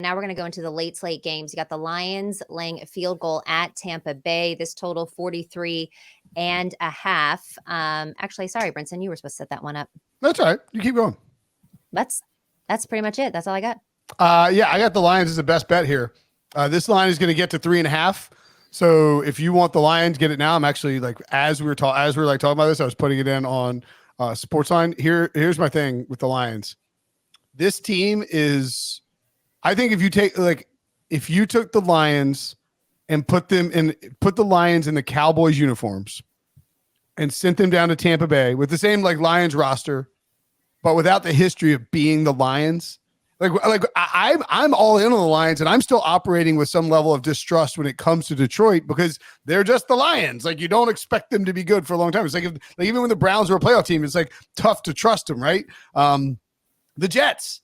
Now we're going to go into the late slate games. You got the Lions laying a field goal at Tampa Bay. This total 43 and a half. Actually, sorry, Brinson, you were supposed to set that one up. That's all right. You keep going. That's pretty much it. That's all I got. Yeah, I got the Lions as the best bet here. This line is going to get to 3.5. So if you want the Lions, get it now. I'm actually like, as we were talking about this, I was putting it in on Sportsline. Here's my thing with the Lions. This team is, I think if you took the Lions and put the Lions in the Cowboys uniforms and sent them down to Tampa Bay with the same like Lions roster, but without the history of being the Lions, I'm all in on the Lions, and I'm still operating with some level of distrust when it comes to Detroit because they're just the Lions. Like, you don't expect them to be good for a long time. It's like even when the Browns were a playoff team, it's like tough to trust them, right? The Jets,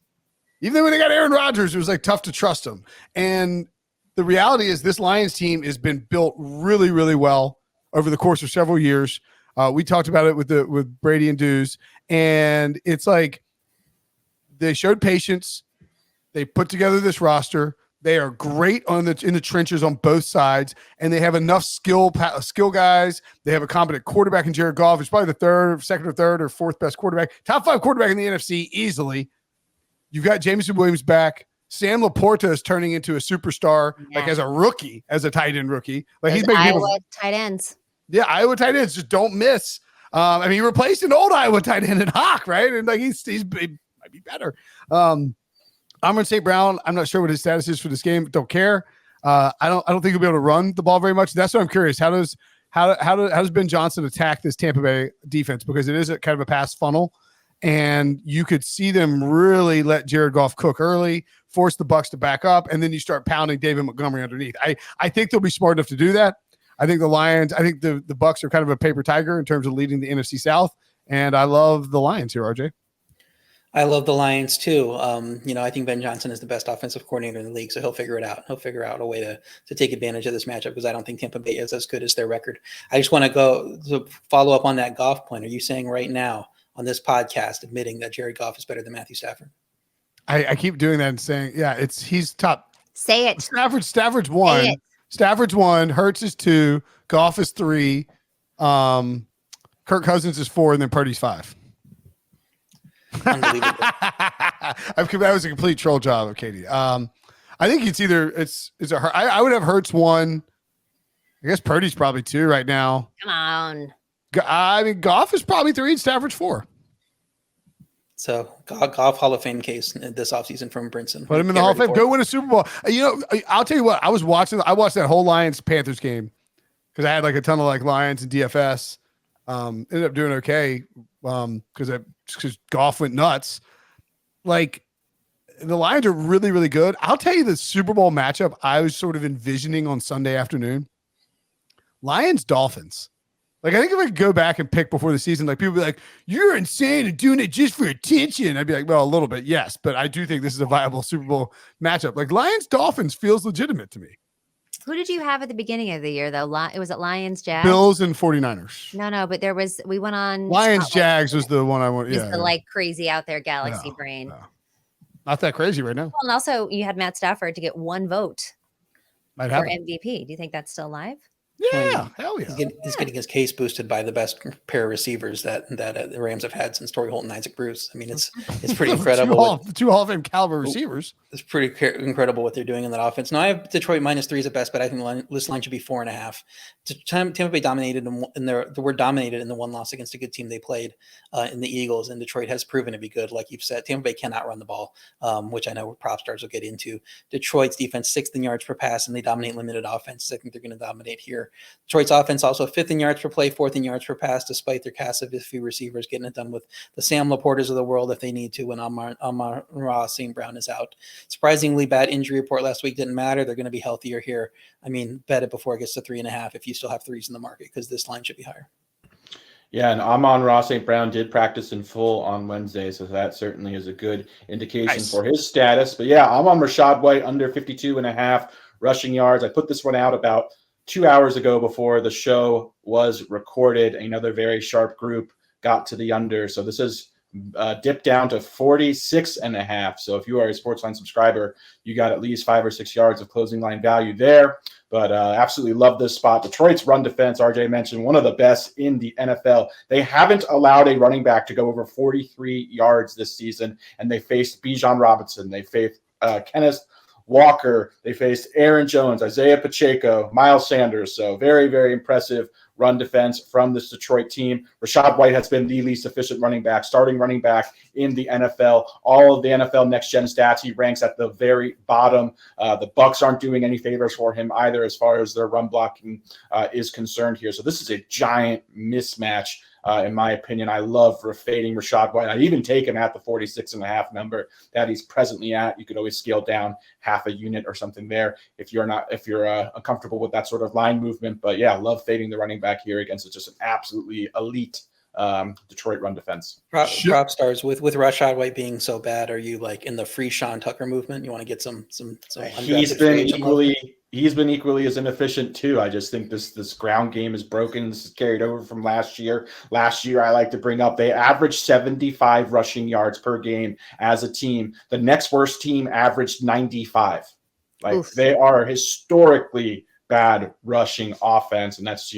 even when they got Aaron Rodgers, it was like tough to trust them. And the reality is this Lions team has been built really, really well over the course of several years. We talked about it with Brady and Dews, and it's like they showed patience. They put together this roster. They are great in the trenches on both sides, and they have enough skill guys. They have a competent quarterback in Jared Goff. It's probably the second or third or fourth best quarterback, top 5 quarterback in the NFC easily. You've got Jameson Williams back. Sam Laporta is turning into a superstar, like as a rookie, as a tight end rookie. Like he's making Iowa tight ends. Yeah, Iowa tight ends just don't miss. He replaced an old Iowa tight end in Hawk, right? And like he might be better. Amon St. Brown, I'm not sure what his status is for this game. Don't care. I don't think he'll be able to run the ball very much. That's what I'm curious. How does Ben Johnson attack this Tampa Bay defense? Because it is a kind of a pass funnel. And you could see them really let Jared Goff cook early, force the Bucs to back up, and then you start pounding David Montgomery underneath. I think they'll be smart enough to do that. I think the Bucs are kind of a paper tiger in terms of leading the NFC South, and I love the Lions here, RJ. I love the Lions too. I think Ben Johnson is the best offensive coordinator in the league, so he'll figure it out. He'll figure out a way to take advantage of this matchup because I don't think Tampa Bay is as good as their record. I just want to go to follow up on that Goff point. Are you saying right now on this podcast admitting that Jared Goff is better than Matthew Stafford? I keep doing that and saying, yeah, he's top. Say it. Stafford's 1. Stafford's 1. Hurts is 2. Goff is 3. Kirk Cousins is 4, and then Purdy's 5. Unbelievable. That was a complete troll job of Katie. I think I would have Hurts 1. I guess Purdy's probably 2 right now. Come on. I mean, Goff is probably 3 and Stafford's 4. So Goff Hall of Fame case this offseason from Brinson. Put him in the Hall of Fame. Go win a Super Bowl. I'll tell you what. I watched that whole Lions-Panthers game because I had like a ton of like Lions and DFS. Ended up doing okay because Goff went nuts. Like the Lions are really, really good. I'll tell you the Super Bowl matchup I was sort of envisioning on Sunday afternoon. Lions-Dolphins. Like, I think if I could go back and pick before the season, like people would be like, you're insane and doing it just for attention. I'd be like, well, a little bit, yes. But I do think this is a viable Super Bowl matchup. Like Lions-Dolphins feels legitimate to me. Who did you have at the beginning of the year, though? It was Lions, Jags? Bills and 49ers. No, but we went on. Lions, Jags was the one I went. Yeah. Like crazy out there galaxy brain. No. Not that crazy right now. Well, and also you had Matt Stafford to get 1 vote for MVP. Do you think that's still live? Yeah, hell yeah. He's getting his case boosted by the best pair of receivers that the Rams have had since Torrey Holt and Isaac Bruce. I mean, it's pretty incredible. Two Hall of Fame caliber receivers. It's pretty incredible what they're doing in that offense. Now I have Detroit -3 is the best, but I think this line should be 4.5. Tampa Bay dominated they were dominated in the one loss against a good team they played in the Eagles, and Detroit has proven to be good. Like you've said, Tampa Bay cannot run the ball, which I know prop stars will get into. Detroit's defense 6th in yards per pass, and they dominate limited offense. I think they're going to dominate here. Detroit's offense also 5th in yards per play, 4th in yards per pass, despite their cast of few receivers getting it done with the Sam Laportas of the world if they need to when Amon-Ra St. Brown is out. Surprisingly bad injury report last week didn't matter. They're going to be healthier here. I mean, bet it before it gets to 3.5 if you still have 3s in the market because this line should be higher. Yeah, and Amon-Ra St. Brown did practice in full on Wednesday, so that certainly is a good indication for his status. But yeah, I'm on Rachaad White under 52.5 rushing yards. I put this one out about 2 hours ago before the show was recorded. Another very sharp group got to the under. So this is dipped down to 46.5. So if you are a Sportsline subscriber, you got at least 5 or 6 yards of closing line value there. But absolutely love this spot. Detroit's run defense, RJ mentioned, one of the best in the NFL. They haven't allowed a running back to go over 43 yards this season, and they faced Bijan Robinson. They faced Kenneth Walker. They faced Aaron Jones, Isaiah Pacheco, Miles Sanders. So very, very impressive run defense from this Detroit team. Rachaad White has been the least efficient starting running back in the NFL. All of the NFL next gen stats, he ranks at the very bottom. The Bucs aren't doing any favors for him either as far as their run blocking is concerned here. So this is a giant mismatch. In my opinion, I love fading Rachaad White. I'd even take him at the 46.5 number that he's presently at. You could always scale down half a unit or something there if you're uncomfortable with that sort of line movement. But yeah, love fading the running back here against just an absolutely elite Detroit run defense. Prop stars with Rachaad White being so bad. Are you like in the free Sean Tucker movement? You want to get some He's been equally as inefficient too. I just think this ground game is broken. This is carried over from last year. Last year, I like to bring up, they averaged 75 rushing yards per game as a team. The next worst team averaged 95. Like Oof. They are historically bad rushing offense, and that's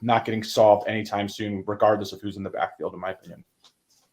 not getting solved anytime soon, regardless of who's in the backfield, in my opinion.